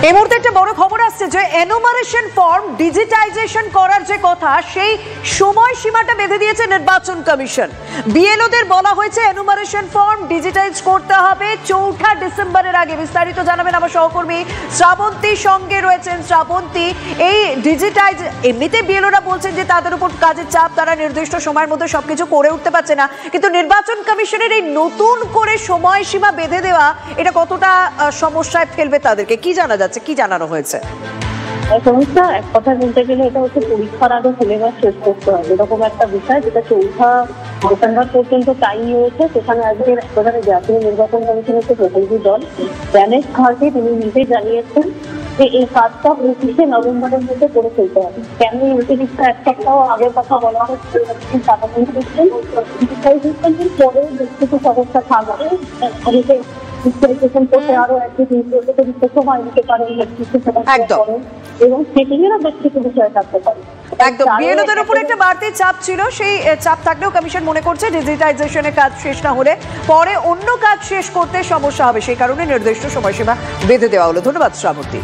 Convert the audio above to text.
এই মুহূর্তে একটা বড় খবর আসছে যে এনুমারেশন ফর্ম ডিজিটাইজেশন করার যে কথা সেই সময়সীমাটা বেঁধে দিয়েছে নির্বাচন কমিশন। বিএলওদের বলা হয়েছে এনুমারেশন ফর্ম ডিজিটাইজ করতে হবে 4 ডিসেম্বরের আগে। বিস্তারিত জানাবেন আমার সহকর্মী শ্রাবন্তী, সঙ্গে রয়েছেন শ্রাবন্তী। এই ডিজিটাইজ এমনিতে বিএলওরা বলছেন যে তাদের উপর কাজের চাপ, তারা নির্দিষ্ট সময়ের মধ্যে সবকিছু করে উঠতে পারছে না, কিন্তু নির্বাচন কমিশনের এই নতুন করে সময়সীমা বেঁধে দেওয়া এটা কতটা সমস্যায় ফেলবে তাদেরকে, কি জানা যাচ্ছে, কি জানানো হয়েছে? সমস্যা এক কথা বলতে গেলে এটা হচ্ছে পরীক্ষার আগে সিলেবাস শেষ করতে হবে, এরকম একটা বিষয় যেটা 4 ডিসেম্বর পর্যন্ত টাইম রয়েছে। সেখানে আজকে প্রধান জাতীয় নির্বাচন কমিশনের প্রতিনিধি দল জ্ঞানেশ ঘাটে তিনি নিজেই জানিয়েছেন যে এই কাজটা 29শে নভেম্বরের মধ্যে করে ফেলতে হবে। কেন অতিরিক্ত এক সপ্তাহ আগের কথা বলা হচ্ছে, পরেও বেশ কিছু সমস্যা থাকবে, আরো একটু সময় নিতে পারে এবং সেটিরও বেশ কিছু বিষয় থাকতে পারে। একদম বিএলওদের উপর একটা বাড়তি চাপ ছিল, সেই চাপ থাকলেও কমিশন মনে করছে ডিজিটাইজেশনের কাজ শেষ না হলে পরে অন্য কাজ শেষ করতে সমস্যা হবে, সেই কারণে নির্দিষ্ট সময়সীমা বেঁধে দেওয়া হলো। ধন্যবাদ শ্রাবন্তী।